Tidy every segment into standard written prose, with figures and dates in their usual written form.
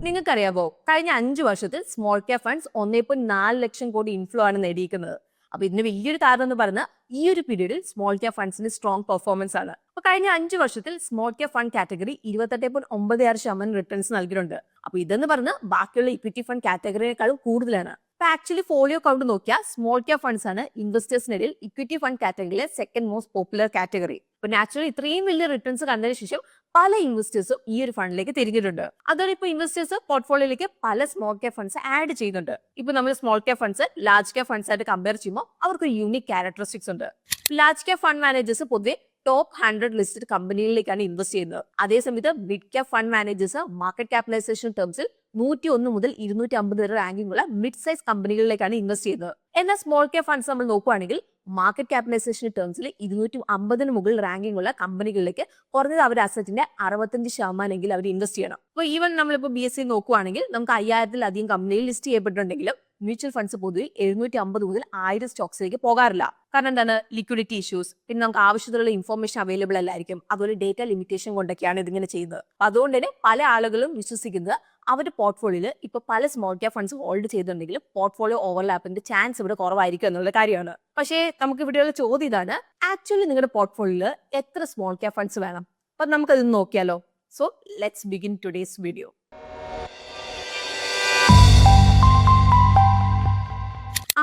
നിങ്ങൾക്കറിയാവോ കഴിഞ്ഞ 5 വർഷത്തിൽ small cap funds 1.4 lakh crore inflow ആണ് നേടിയിരിക്കുന്നത്. അപ്പൊ ഇതിന് വലിയൊരു കാരണം എന്ന് പറഞ്ഞാൽ ഈ ഒരു പീരീഡിൽ സ്മോൾ ക്യാപ് ഫണ്ട്സിന് സ്ട്രോങ് പെർഫോമൻസ് ആണ്. അപ്പൊ കഴിഞ്ഞ 5 വർഷത്തിൽ small cap fund category 28.96% returns നൽകിയിട്ടുണ്ട്. അപ്പൊ ഇതെന്ന് പറഞ്ഞാൽ ബാക്കിയുള്ള ഇക്വിറ്റി ഫണ്ട് കാറ്റഗറിയേക്കാളും കൂടുതലാണ്. അപ്പൊ ആക്ച്വലി ഫോളിയോ കൗണ്ട് നോക്കിയാൽ സ്മോൾ ക്യാപ് ഫണ്ട്സ് ആണ് ഇൻവെസ്റ്റേഴ്സിനിടയിൽ ഇക്വിറ്റി ഫണ്ട് കാറ്റഗറിയിലെ സെക്കൻഡ് മോസ്റ്റ് പോപ്പുലർ കാറ്റഗറി. അപ്പൊ നാച്ചുറലി ഇത്രയും വലിയ റിട്ടേൺസ് കണ്ടതിന് ശേഷം പല ഇൻവെസ്റ്റേഴ്സും ഈ ഒരു ഫണ്ടിലേക്ക് തിരിഞ്ഞിട്ടുണ്ട്. അതോടെ ഇപ്പൊ ഇൻവെസ്റ്റേഴ്സ് പോർട്ട്ഫോളിയോയിലേക്ക് പല സ്മോൾ ക്യാപ് ഫണ്ട്സ് ആഡ് ചെയ്യുന്നുണ്ട്. ഇപ്പൊ നമ്മൾ small cap funds large cap funds ആയിട്ട് കമ്പയർ ചെയ്യുമ്പോൾ അവർക്ക് യൂണിക് ക്യാരക്ടറിസ്റ്റിക്സ് ഉണ്ട്. ലാർജ് ക്യാപ് ഫണ്ട് മാനേജേഴ്സ് പൊതുവെ ടോപ്പ് 100 ലിസ്റ്റഡ് കമ്പനികളിലേക്കാണ് ഇൻവെസ്റ്റ് ചെയ്യുന്നത്. അതേസമയത്ത് mid cap fund managers market capitalization ടേംസിൽ 101 മുതൽ 250 വരെ റാങ്കിംഗ് ഉള്ള മിഡ് സൈസ് കമ്പനികളിലേക്കാണ് ഇൻവെസ്റ്റ് ചെയ്യുന്നത്. എന്നാൽ സ്മോൾ ക്യാപ് ഫണ്ട്സ് നമ്മൾ നോക്കുകയാണെങ്കിൽ മാർക്കറ്റ് ക്യാപിറ്റലൈസേഷൻ ടേംസിൽ 250 മുകളിൽ റാങ്കിംഗ് ഉള്ള കമ്പനികളിലേക്ക് കുറഞ്ഞത് അവരുടെ അസറ്റിന്റെ 65% അവർ ഇൻവെസ്റ്റ് ചെയ്യണം. അപ്പോൾ ഈവൻ നമ്മളിപ്പോൾ BSE നോക്കുകയാണെങ്കിൽ നമുക്ക് 5000-ലധികം കമ്പനിയിൽ ലിസ്റ്റ് ചെയ്യപ്പെട്ടിട്ടുണ്ടെങ്കിലും മ്യൂച്വൽ ഫണ്ട്സ് പൊതുവെ 750 മുതൽ 1000 സ്റ്റോക്സിലേക്ക് പോകാറില്ല. കാരണം എന്താണ്? ലിക്വിഡിറ്റി ഇഷ്യൂസ്, പിന്നെ നമുക്ക് ആവശ്യത്തിലുള്ള ഇൻഫോർമേഷൻ അവൈലബിൾ അല്ലായിരിക്കും. അതുപോലെ ഡേറ്റ ലിമിറ്റേഷൻ കൊണ്ടൊക്കെയാണ് ഇതിങ്ങനെ ചെയ്യുന്നത്. അതുകൊണ്ട് തന്നെ പല ആളുകളും വിശ്വസിക്കുന്നത് അവരുടെ പോർട്ട്ഫോളിയോയിൽ ഇപ്പൊ പല സ്മോൾ ക്യാപ് ഫണ്ട്സ് ഹോൾഡ് ചെയ്തിട്ടുണ്ടെങ്കിലും പോർട്ട്ഫോളിയോ ഓവർലാപ്പിന്റെ ചാൻസ് ഇവിടെ കുറവായിരിക്കും എന്നുള്ള കാര്യമാണ്. പക്ഷേ നമുക്ക് ഇവിടെയുള്ള ചോദ്യം ഇതാണ്, ആക്ച്വലി നിങ്ങളുടെ പോർട്ട്ഫോളിയോയിൽ എത്ര സ്മോൾ ക്യാപ് ഫണ്ട്സ് വേണം? അപ്പൊ നമുക്കത് നോക്കിയാലോ. So let's begin today's video.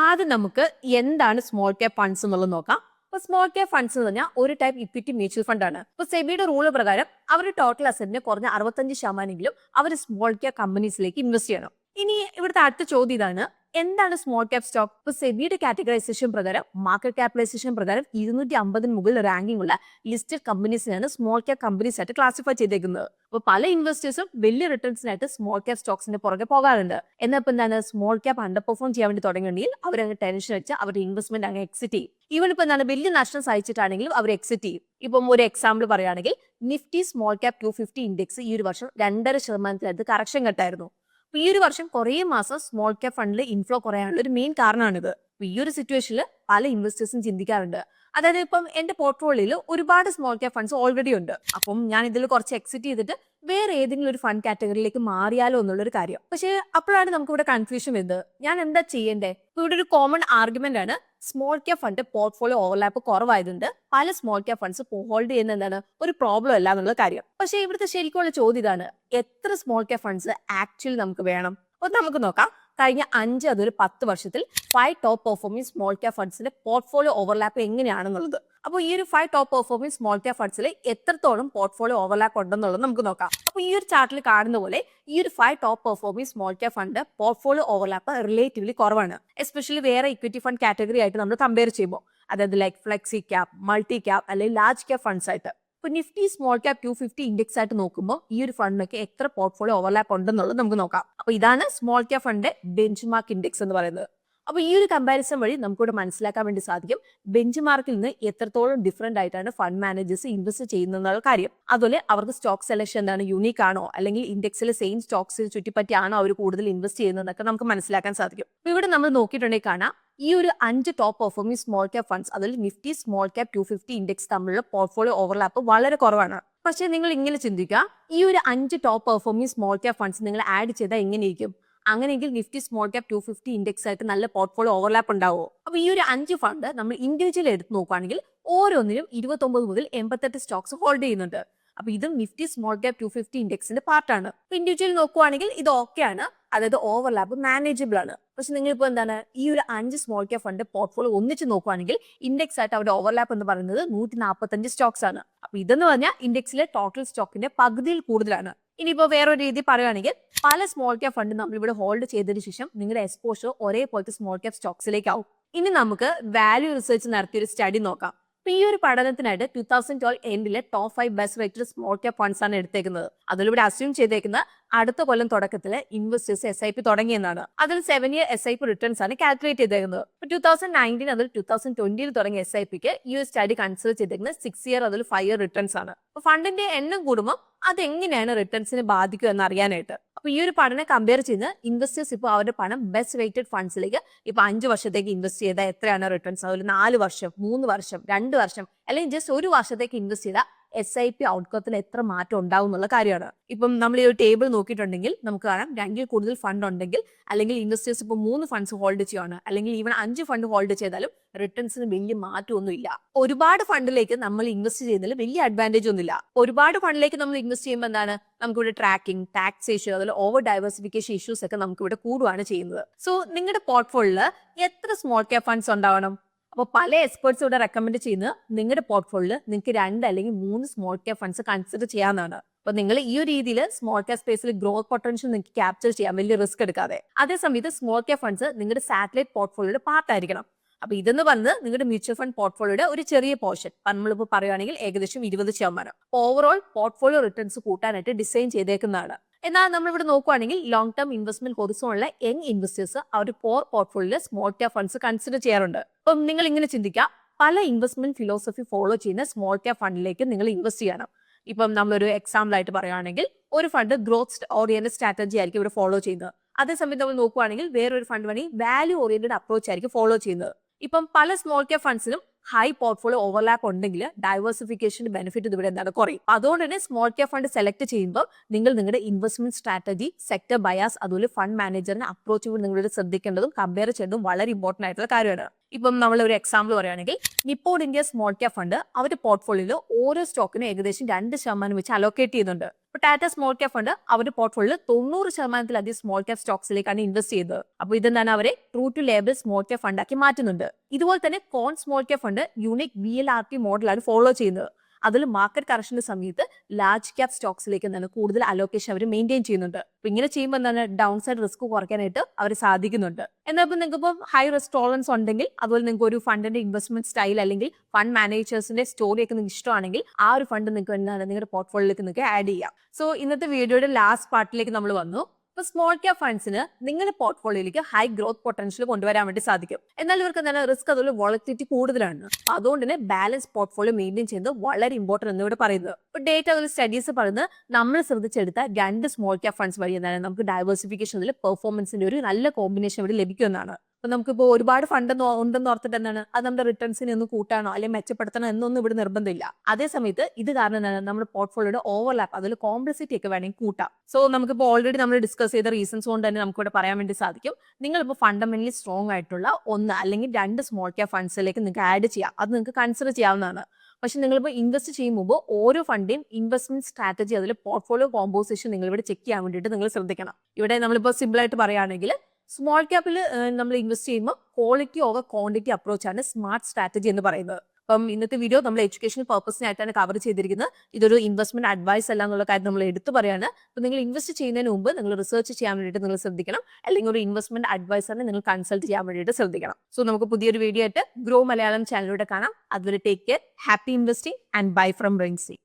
ആദ്യം നമുക്ക് എന്താണ് സ്മോൾ ക്യാപ് ഫണ്ട്സ് എന്നുള്ളത് നോക്കാം. അപ്പൊ സ്മോൾ ക്യാപ് ഫണ്ട്സ് എന്ന് പറഞ്ഞാൽ ഒരു ടൈപ്പ് ഇക്വിറ്റി മ്യൂച്വൽ ഫണ്ട് ആണ്. ഇപ്പൊ സെബിയുടെ റൂൾ പ്രകാരം അവരുടെ ടോട്ടൽ അസറ്റിന് കുറഞ്ഞ 65% അവർ സ്മോൾ ക്യാപ് കമ്പനീസിലേക്ക് ഇൻവെസ്റ്റ് ചെയ്യണം. ഇനി ഇവിടുത്തെ അടുത്ത ചോദ്യം ഇതാണ്, എന്താണ് സ്മോൾ ക്യാപ് സ്റ്റോക്ക്? ഇപ്പൊ സെബിയുടെ കാറ്റഗറൈസേഷൻ പ്രകാരം മാർക്കറ്റ് ക്യാപിറ്റലൈസേഷൻ പ്രകാരം 250 മുകളിൽ റാങ്കിംഗ് ഉള്ള ലിസ്റ്റഡ് കമ്പനീസിനാണ് സ്മോൾ ക്യാപ് കമ്പനീസ് ആയിട്ട് ക്ലാസിഫൈ ചെയ്തേക്കുന്നത്. അപ്പൊ പല ഇൻവെസ്റ്റേഴ്സും വലിയ റിട്ടേൺസിനായിട്ട് സ്മോൾ ക്യാപ് സ്റ്റോക്സിന്റെ പുറകെ പോകാറുണ്ട്. എന്നാൽ ഇപ്പൊ എന്താണ്, സ്മോൾ ക്യാപ് അണ്ടർ പെർഫോം ചെയ്യാൻ വേണ്ടി തുടങ്ങിയിട്ടുണ്ടെങ്കിൽ അവരങ്ങ് ടെൻഷൻ വെച്ച് അവരുടെ ഇൻവെസ്റ്റ്മെന്റ് അങ്ങ് എക്സിറ്റ് ചെയ്യും. ഈവൻ ഇപ്പൊ എന്താണ്, വലിയ നഷ്ടം സഹിച്ചിട്ടാണെങ്കിലും അവർ എക്സിറ്റ് ചെയ്യും. ഇപ്പം ഒരു എക്സാമ്പിൾ പറയുകയാണെങ്കിൽ നിഫ്റ്റി സ്മോൾ ക്യാപ് 250 ഇൻഡെക്സ് ഈ ഒരു വർഷം 2.5% കറക്ഷൻ കട്ടായിരുന്നു. അപ്പൊ ഈ ഒരു വർഷം കുറേ മാസം സ്മോൾ ക്യാപ് ഫണ്ടിൽ ഇൻഫ്ലോ കുറയാനുള്ള ഒരു മെയിൻ കാരണമാണിത്. അപ്പൊ ഈ ഒരു സിറ്റുവേഷനിൽ പല ഇൻവെസ്റ്റേഴ്സും ചിന്തിക്കാറുണ്ട്, അതായത് ഇപ്പം എന്റെ പോർട്ട്ഫോളിയോയിൽ ഒരുപാട് സ്മോൾ ക്യാപ് ഫണ്ട്സ് ഓൾറെഡി ഉണ്ട്, അപ്പം ഞാൻ ഇതിൽ കുറച്ച് എക്സിറ്റ് ചെയ്തിട്ട് വേറെ ഏതെങ്കിലും ഒരു ഫണ്ട് കാറ്റഗറിയിലേക്ക് മാറിയാലോ എന്നുള്ളൊരു കാര്യം. പക്ഷേ അപ്പോഴാണ് നമുക്ക് ഇവിടെ കൺഫ്യൂഷൻ വരുന്നത്, ഞാൻ എന്താ ചെയ്യണ്ടേ? ഇവിടെ ഒരു കോമൺ ആർഗ്യുമെന്റ് ആണ്, small cap fund portfolio overlap കുറവായതുകൊണ്ട് പല സ്മോൾ ക്യാപ് ഫണ്ട്സ് ഹോൾഡ് ചെയ്യുന്ന എന്താണ് ഒരു പ്രോബ്ലം അല്ല എന്നുള്ള കാര്യം. പക്ഷേ ഇവിടുത്തെ ശരിക്കുള്ള ചോദ്യം ഇതാണ്, എത്ര സ്മോൾ ക്യാപ് ഫണ്ട്സ് ആക്ച്വലി നമുക്ക് വേണം? അപ്പോൾ നമുക്ക് നോക്കാം. കഴിഞ്ഞ 5 അതൊരു 10 വർഷത്തിൽ 5 ടോപ്പ് പെർഫോമിംഗ് സ്മോൾ ക്യാപ് ഫണ്ട്സിന്റെ പോർട്ട്ഫോളിയോ ഓവർലാപ്പ് എങ്ങനെയാണെന്നുള്ളത്. അപ്പോൾ ഈ ഒരു 5 ടോപ്പ് പെർഫോമിംഗ് സ്മോൾ ക്യാപ് ഫണ്ട്സിൽ എത്രത്തോളം പോർട്ട്ഫോളിയോ ഓവർലാപ്പ് ഉണ്ടെന്നുള്ളത് നമുക്ക് നോക്കാം. അപ്പോൾ ഈ ഒരു ചാർട്ടിൽ കാണുന്ന പോലെ ഈ ഒരു 5 top performing small cap fund portfolio overlap relatively കുറവാണ്, എസ്പെഷ്യലി വേറെ ഇക്വിറ്റി ഫണ്ട് കാറ്റഗറി ആയിട്ട് നമ്മൾ കമ്പയർ ചെയ്യുമ്പോൾ. അതായത് like flexi cap, multi cap അല്ലെങ്കിൽ ലാർജ് ക്യാപ് ഫണ്ട്സ് ആയിട്ട്. ഇപ്പൊ നിഫ്റ്റി സ്മോൾ ക്യാപ് 250 ഇൻഡെക്സ് ആയിട്ട് നോക്കുമ്പോൾ ഈ ഒരു ഫണ്ടിനൊക്കെ എത്ര പോർട്ട്ഫോളിയോ ഓവർലാപ്പ് ഉണ്ടെന്നുള്ളത് നമുക്ക് നോക്കാം. അപ്പൊ ഇതാണ് small cap fund bench mark index എന്ന് പറയുന്നത്. അപ്പൊ ഈ ഒരു കമ്പാരിസൺ വഴി നമുക്കിവിടെ മനസ്സിലാക്കാൻ വേണ്ടി സാധിക്കും ബെഞ്ച് മാർക്കിൽ നിന്ന് എത്രത്തോളം ഡിഫറെന്റ് ആയിട്ടാണ് ഫണ്ട് മാനേജേഴ്സ് ഇൻവെസ്റ്റ് ചെയ്യുന്ന കാര്യം. അതുപോലെ അവർക്ക് സ്റ്റോക്ക് സെലക്ഷൻ എന്താണ്, യൂണീക്ക് ആണോ അല്ലെങ്കിൽ ഇൻഡെക്സിലെ സെയിം സ്റ്റോക്സിൽ ചുറ്റിപ്പറ്റിയാണോ അവർ കൂടുതൽ ഇൻവെസ്റ്റ് ചെയ്യുന്നതൊക്കെ നമുക്ക് മനസ്സിലാക്കാൻ സാധിക്കും. അപ്പൊ ഇവിടെ നമ്മൾ നോക്കിയിട്ടുണ്ടെങ്കിൽ കാണാം, ഈ ഒരു 5 top performing small cap funds, അതിൽ നിഫ്റ്റി സ്മോൾ ക്യാപ് 250 ഇൻഡെക്സ് തമ്മിലുള്ള പോർട്ട്ഫോളിയോ ഓവർലാപ്പ് വളരെ കുറവാണ്. പക്ഷേ നിങ്ങൾ ഇങ്ങനെ ചിന്തിക്കുക, ഈ ഒരു 5 top performing small cap funds നിങ്ങൾ ആഡ് ചെയ്താൽ എങ്ങനെയിരിക്കും? അങ്ങനെയെങ്കിൽ നിഫ്റ്റി സ്മോൾ ക്യാപ് 250 ഇൻഡെക്സ് ആയിട്ട് നല്ല പോർട്ട്ഫോളിയോ ഓവർലാപ്പ് ഉണ്ടാവുമോ? അപ്പൊ ഈ ഒരു 5 ഫണ്ട് നമ്മൾ ഇൻഡിവിജ്വൽ എടുത്ത് നോക്കുകയാണെങ്കിൽ ഓരോന്നിനും 29 മുതൽ 88 സ്റ്റോക്സ് ഹോൾഡ് ചെയ്യുന്നുണ്ട്. അപ്പൊ ഇതും നിഫ്റ്റി സ്മോൾ ക്യാപ് 250 ഇൻഡെക്സിന്റെ പാർട്ടാണ്. ഇൻഡിവിജ്വൽ നോക്കുവാണെങ്കിൽ ഇത് ഓക്കെ ആണ്, അതായത് ഓവർലാപ്പ് മാനേജബിൾ ആണ്. പക്ഷെ നിങ്ങൾ ഇപ്പോൾ എന്താണ്, ഈ ഒരു 5 സ്മോൾ ക്യാപ് ഫണ്ട് പോർട്ട്ഫോളിയോ ഒന്നിച്ച് നോക്കുവാണെങ്കിൽ ഇൻഡെക്സ് ആയിട്ട് അവരുടെ ഓവർലാപ്പ് എന്ന് പറയുന്നത് 145 സ്റ്റോക്സ് ആണ്. അപ്പൊ ഇതെന്ന് പറഞ്ഞാൽ ഇൻഡെക്സിലെ ടോട്ടൽ സ്റ്റോക്കിന്റെ പകുതിയിൽ കൂടുതലാണ്. ഇനിയിപ്പോ വേറൊരു രീതി പറയുകയാണെങ്കിൽ പല സ്മോൾ ക്യാപ് ഫണ്ട് നമ്മൾ ഇവിടെ ഹോൾഡ് ചെയ്തതിനു ശേഷം നിങ്ങളുടെ എക്സ്പോഷർ ഒരേപോലത്തെ സ്മോൾ ക്യാപ് സ്റ്റോക്സിലേക്കാവും. ഇനി നമുക്ക് വാല്യൂ റിസർച്ച് നടത്തിയൊരു സ്റ്റഡി നോക്കാം. അപ്പൊ ഈ ഒരു പഠനത്തിനായിട്ട് 2012 എൻഡിലെ top 5 best rated small cap funds ആണ് എടുത്തേക്കുന്നത്. അതിലൂടെ അസ്യൂം ചെയ്തേക്കുന്ന അടുത്ത കൊല്ലം തുടക്കത്തിൽ ഇൻവെസ്റ്റേഴ്സ് SIP തുടങ്ങിയെന്നാണ്. അതിൽ 7 ഇയർ SIP റിട്ടേൺസ് ആണ് കാൽക്കുലേറ്റ് ചെയ്തേക്കുന്നത്. 2019 അതിൽ 2020 തുടങ്ങിയ SIPക്ക് ഈ ഒരു സ്റ്റഡി കൺസിഡർ ചെയ്തേക്കുന്നത് 6 ഇയർ അതിൽ 5 ഇയർ റിട്ടേൺസ് ആണ്. അപ്പൊ ഫണ്ടിന്റെ എണ്ണം കൂടുമ്പോൾ അതെങ്ങനെയാണ് റിട്ടേൺസിനെ ബാധിക്കുക എന്ന് അറിയാനായിട്ട്. അപ്പൊ ഈ ഒരു പഠനം കമ്പയർ ചെയ്ത് ഇൻവെസ്റ്റേഴ്സ് ഇപ്പോൾ അവരുടെ പണം ബെസ്റ്റ് റേറ്റഡ് ഫണ്ട്സിലേക്ക് ഇപ്പൊ 5 വർഷത്തേക്ക് ഇൻവെസ്റ്റ് ചെയ്താൽ എത്രയാണ് റിട്ടേൺസ്, അതുപോലെ 4 വർഷം, 3 വർഷം, 2 വർഷം അല്ലെങ്കിൽ ജസ്റ്റ് 1 വർഷത്തേക്ക് ഇൻവെസ്റ്റ് ചെയ്താൽ SIP ഔട്ട്കത്തിൽ എത്ര മാറ്റം ഉണ്ടാവും എന്നുള്ള കാര്യമാണ്. ഇപ്പം നമ്മൾ ഈ ഒരു ടേബിൾ നോക്കിയിട്ടുണ്ടെങ്കിൽ നമുക്ക് കാണാം 2ൽ കൂടുതൽ ഫണ്ട് ഉണ്ടെങ്കിൽ അല്ലെങ്കിൽ ഇൻവെസ്റ്റേഴ്സ് ഇപ്പോൾ 3 ഫണ്ട്സ് ഹോൾഡ് ചെയ്യുകയാണ് അല്ലെങ്കിൽ ഈവൻ 5 ഫണ്ട് ഹോൾഡ് ചെയ്താലും റിട്ടേൺസിന് വലിയ മാറ്റമൊന്നും ഇല്ല. ഒരുപാട് ഫണ്ടിലേക്ക് നമ്മൾ ഇൻവെസ്റ്റ് ചെയ്യുന്നതിൽ വലിയ അഡ്വാൻറ്റേജ് ഒന്നുമില്ല. ഒരുപാട് ഫണ്ടിലേക്ക് നമ്മൾ ഇൻവെസ്റ്റ് ചെയ്യുമ്പോൾ എന്താണ് നമുക്കിവിടെ ട്രാക്കിംഗ്, ടാക്സേഷൻ, അതുപോലെ ഓവർ ഡൈവേഴ്സിഫിക്കേഷൻ ഇഷ്യൂസ് ഒക്കെ നമുക്ക് ഇവിടെ കൂടുകയാണ് ചെയ്യുന്നത്. സോ നിങ്ങളുടെ പോർട്ട്ഫോളിയോയിൽ എത്ര സ്മോൾ ക്യാപ് ഫണ്ട്സ് ഉണ്ടാവണം? അപ്പോൾ പല എക്സ്പേർട്സ് ഇവിടെ റെക്കമെൻഡ് ചെയ്യുന്നത് നിങ്ങളുടെ പോർട്ട്ഫോളിയോയിൽ നിങ്ങൾക്ക് 2 അല്ലെങ്കിൽ 3 സ്മോൾ ക്യാപ് ഫണ്ട്സ് കൺസിഡർ ചെയ്യാവുന്നതാണ്. അപ്പൊ നിങ്ങൾ ഈ ഒരു രീതിയിൽ സ്മോൾ ക്യാപ് സ്പേസിൽ ഗ്രോത്ത് പൊട്ടൻഷ്യൽ നിങ്ങൾക്ക് ക്യാപ്ചർ ചെയ്യാം വലിയ റിസ്ക് എടുക്കാതെ. അതേസമയത്ത് സ്മോൾ ക്യാപ് ഫണ്ട്സ് നിങ്ങളുടെ സാറ്റലൈറ്റ് പോർട്ട്ഫോളിയോയുടെ പാർട്ടായിരിക്കണം. അപ്പൊ ഇതെന്ന് പറഞ്ഞത് നിങ്ങളുടെ മ്യൂച്വൽ ഫണ്ട് പോർട്ട്ഫോളിയോയുടെ ഒരു ചെറിയ പോർഷൻ, നമ്മളിപ്പോൾ പറയുകയാണെങ്കിൽ ഏകദേശം 20%. ഓവറോൾ പോർട്ട്ഫോളിയോ റിട്ടേൺസ് കൂട്ടാനായിട്ട് ഡിസൈൻ ചെയ്തേക്കുന്നതാണ്. എന്നാൽ നമ്മളിവിടെ നോക്കുകയാണെങ്കിൽ ലോങ് ടേം ഇൻവെസ്റ്റ്മെന്റ് ഹൊറിസോണിലെ യങ് ഇൻവെസ്റ്റേഴ്സ് അവർ പോർട്ട്ഫോളിയോയിൽ സ്മോൾ ക്യാപ് ഫണ്ട്സ് കൺസിഡർ ചെയ്യാറുണ്ട്. അപ്പം നിങ്ങൾ ഇങ്ങനെ ചിന്തിക്കുക, പല ഇൻവെസ്റ്റ്മെന്റ് ഫിലോസഫി ഫോളോ ചെയ്യുന്ന സ്മോൾ ക്യാപ് ഫണ്ടിലേക്ക് നിങ്ങൾ ഇൻവെസ്റ്റ് ചെയ്യണം. ഇപ്പം നമ്മളൊരു എക്സാമ്പിൾ ആയിട്ട് പറയുകയാണെങ്കിൽ ഒരു ഫണ്ട് ഗ്രോത്ത് ഓറിയന്റഡ് സ്ട്രാറ്റജി ആയിരിക്കും ഇവിടെ ഫോളോ ചെയ്യുന്നത്. അതേസമയം നമ്മൾ നോക്കുകയാണെങ്കിൽ വേറൊരു ഫണ്ട് വാല്യൂ ഓറിയന്റഡ് അപ്രോച്ച് ആയിരിക്കും ഫോളോ ചെയ്യുന്നത്. ഇപ്പം പല സ്മോൾ ക്യാപ് ഫണ്ട്സിനും ഹൈ പോർട്ട്ഫോളിയോ ഓവർലാപ്പ് ഉണ്ടെങ്കിൽ ഡൈവേഴ്സിഫിക്കേഷൻ ബെനിഫിറ്റ് ഇവിടെ എന്താണ് കുറയും. അതുകൊണ്ട് തന്നെ സ്മോൾ ക്യാപ് ഫണ്ട് സെലക്ട് ചെയ്യുമ്പോൾ നിങ്ങൾ നിങ്ങളുടെ ഇൻവെസ്റ്റ്മെന്റ് സ്ട്രാറ്റജി, സെക്ടർ ബയാസ്, അതുപോലെ ഫണ്ട് മാനേജറിന്റെ അപ്രോച്ച് നിങ്ങളുടെ ശ്രദ്ധിക്കേണ്ടതും കമ്പയർ ചെയ്യേണ്ടതും വളരെ ഇമ്പോർട്ടന്റ് ആയിട്ടുള്ള കാര്യമാണ്. ഇപ്പം നമ്മൾ ഒരു എക്സാമ്പിൾ പറയുകയാണെങ്കിൽ Nippon India small cap fund അവരുടെ പോർട്ട്ഫോളിയോയിൽ ഓരോ സ്റ്റോക്കിനും ഏകദേശം 2% വെച്ച് അലോക്കേറ്റ് ചെയ്യുന്നുണ്ട്. ഇപ്പൊ ടാറ്റ സ്മോൾ ക്യാപ് ഫണ്ട് അവരുടെ പോർട്ട്ഫോളിയോയിൽ 90%-ലധികം സ്മോൾ ക്യാപ് സ്റ്റോക്സിലേക്കാണ് ഇൻവെസ്റ്റ് ചെയ്തത്. അപ്പൊ ഇതെന്താണ് അവരെ true to label small cap fund ആക്കി മാറ്റുന്നുണ്ട്. ഇതുപോലെ തന്നെ കോൺ small cap fund unique VLRP മോഡലാണ് ഫോളോ ചെയ്യുന്നത്. അതിൽ മാർക്കറ്റ് കറക്ഷന്റെ സമയത്ത് ലാർജ് ക്യാപ് സ്റ്റോക്സിലേക്ക് എന്താണ് കൂടുതൽ അലോക്കേഷൻ അവർ മെയിൻറ്റെയിൻ ചെയ്യുന്നുണ്ട്. അപ്പൊ ഇങ്ങനെ ചെയ്യുമ്പോൾ എന്താണ് ഡൗൺ സൈഡ് റിസ്ക് കുറയ്ക്കാനായിട്ട് അവർ സാധിക്കുന്നുണ്ട്. എന്നാൽ ഇപ്പം നിങ്ങൾക്ക് ഇപ്പോൾ ഹൈ റിസ്ക് ടോളറൻസ് ഉണ്ടെങ്കിൽ, അതുപോലെ നിങ്ങൾക്ക് ഒരു ഫണ്ടിന്റെ ഇൻവെസ്റ്റ്മെന്റ് സ്റ്റൈൽ അല്ലെങ്കിൽ ഫണ്ട് മാനേജേഴ്സിന്റെ സ്റ്റോറി ഒക്കെ നിങ്ങൾക്ക് ഇഷ്ടമാണെങ്കിൽ ആ ഒരു ഫണ്ട് നിങ്ങൾക്ക് എന്താണ് നിങ്ങളുടെ പോർട്ട്ഫോളിയോയിലേക്ക് നിങ്ങൾക്ക് ആഡ് ചെയ്യാം. സോ ഇന്നത്തെ വീഡിയോയുടെ ലാസ്റ്റ് പാർട്ടിലേക്ക് നമ്മൾ വന്നു. ഇപ്പൊ സ്മോൾ ക്യാപ് ഫണ്ട്സിന് നിങ്ങളുടെ പോർട്ട്ഫോളിയോയിലേക്ക് ഹൈ ഗ്രോത്ത് പൊട്ടൻഷ്യൽ കൊണ്ടുവരാൻ വേണ്ടി സാധിക്കും. എന്നാൽ ഇവർക്ക് എന്താണ് റിസ്ക്, അതുപോലെ വോളറ്റിലിറ്റി കൂടുതലാണ്. അതുകൊണ്ട് തന്നെ ബാലൻസ് പോർട്ട്ഫോളിയോ മെയിൻറ്റെയിൻ ചെയ്യുന്നത് വളരെ ഇമ്പോർട്ടന്റ് എന്ന് ഇവിടെ പറയുന്നത്. ഇപ്പൊ ഡേറ്റ അതുപോലെ സ്റ്റഡീസ് പറയുന്നത് നമ്മൾ ശ്രദ്ധിച്ചെടുത്ത 2 സ്മോൾ ക്യാപ് ഫണ്ട്സ് വഴി എന്താണ് നമുക്ക് ഡൈവേഴ്സിഫിക്കേഷനിൽ പെർഫോമൻസിന്റെ ഒരു നല്ല കോമ്പിനേഷൻ ഇവിടെ ലഭിക്കുമെന്നാണ്. അപ്പൊ നമുക്കിപ്പോൾ ഒരുപാട് ഫണ്ട് ഉണ്ടെന്ന് ഓർത്തിട്ട് എന്താണ് അത് നമ്മുടെ റിട്ടേൺസിനെ ഒന്ന് കൂട്ടാനോ അല്ലെങ്കിൽ മെച്ചപ്പെടുത്തണോ എന്നൊന്നും ഇവിടെ നിർബന്ധമില്ല. അതേസമയത്ത് ഇത് കാരണം എന്താണ് നമ്മുടെ പോർട്ട്ഫോളിയോയുടെ ഓവർലാപ്പ്, അതിൽ കോംപ്ലക്സിറ്റി ഒക്കെ വേണമെങ്കിൽ കൂട്ടാം. സോ നമുക്കിപ്പോൾ ഓൾറെഡി നമ്മൾ ഡിസ്കസ് ചെയ്ത റീസൺസ് കൊണ്ട് തന്നെ നമുക്ക് ഇവിടെ പറയാൻ വേണ്ടി സാധിക്കും, നിങ്ങളിപ്പോൾ ഫണ്ടമെന്റലി സ്ട്രോങ് ആയിട്ടുള്ള 1 അല്ലെങ്കിൽ 2 സ്മോൾ ക്യാപ് ഫണ്ട്സിലേക്ക് നിങ്ങൾക്ക് ആഡ് ചെയ്യാം. അത് നിങ്ങൾക്ക് കൺസിഡർ ചെയ്യാവുന്നതാണ്. പക്ഷെ നിങ്ങളിപ്പോൾ ഇൻവെസ്റ്റ് ചെയ്യുമ്പോൾ ഓരോ ഫണ്ടിന്റെയും ഇൻവെസ്റ്റ്മെന്റ് സ്ട്രാറ്റജി, അതിൽ പോർട്ട്ഫോളിയോ കോമ്പോസിഷൻ നിങ്ങൾ ഇവിടെ ചെക്ക് ചെയ്യാൻ വേണ്ടിയിട്ട് നിങ്ങൾ ശ്രദ്ധിക്കണം. ഇവിടെ നമ്മളിപ്പോൾ സിമ്പിൾ ആയിട്ട് പറയുകയാണെങ്കിൽ സ്മോൾ ക്യാപ്പിൽ നമ്മൾ ഇൻവെസ്റ്റ് ചെയ്യുമ്പോൾ ക്വാളിറ്റി ഓവർ ക്വാണ്ടിറ്റി അപ്രോച്ചാണ് സ്മാർട്ട് സ്ട്രാറ്റജി എന്ന് പറയുന്നത്. അപ്പം ഇന്നത്തെ വീഡിയോ നമ്മൾ എഡ്യൂക്കേഷണൽ പർപ്പസിനായിട്ടാണ് കവർ ചെയ്തിരിക്കുന്നത്. ഇതൊരു ഇൻവെസ്റ്റ്മെന്റ് അഡ്വൈസ് അല്ല എന്നുള്ള കാര്യം നമ്മൾ എടുത്തു പറയാണ്. അപ്പോൾ നിങ്ങൾ ഇൻവെസ്റ്റ് ചെയ്യുന്നതിന് മുമ്പ് നിങ്ങൾ റിസർച്ച് ചെയ്യാൻ വേണ്ടിയിട്ട് നിങ്ങൾ ശ്രദ്ധിക്കണം. അല്ലെങ്കിൽ ഒരു ഇൻവെസ്റ്റ്മെന്റ് അഡ്വൈസറിനെ നിങ്ങൾ കൺസൾട്ട് ചെയ്യാൻ വേണ്ടിയിട്ട് ശ്രദ്ധിക്കണം. സോ നമുക്ക് പുതിയൊരു വീഡിയോ ആയിട്ട് ഗ്രോ മലയാളം ചാനലിലൂടെ കാണാം. അതുവരെ take care, happy investing and bye from Rincy.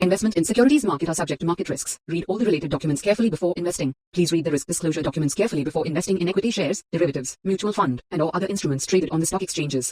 Investment in securities market are subject to market risks. Read all the related documents carefully before investing. Please read the risk disclosure documents carefully before investing in equity shares, derivatives, mutual fund, and or other instruments traded on the stock exchanges.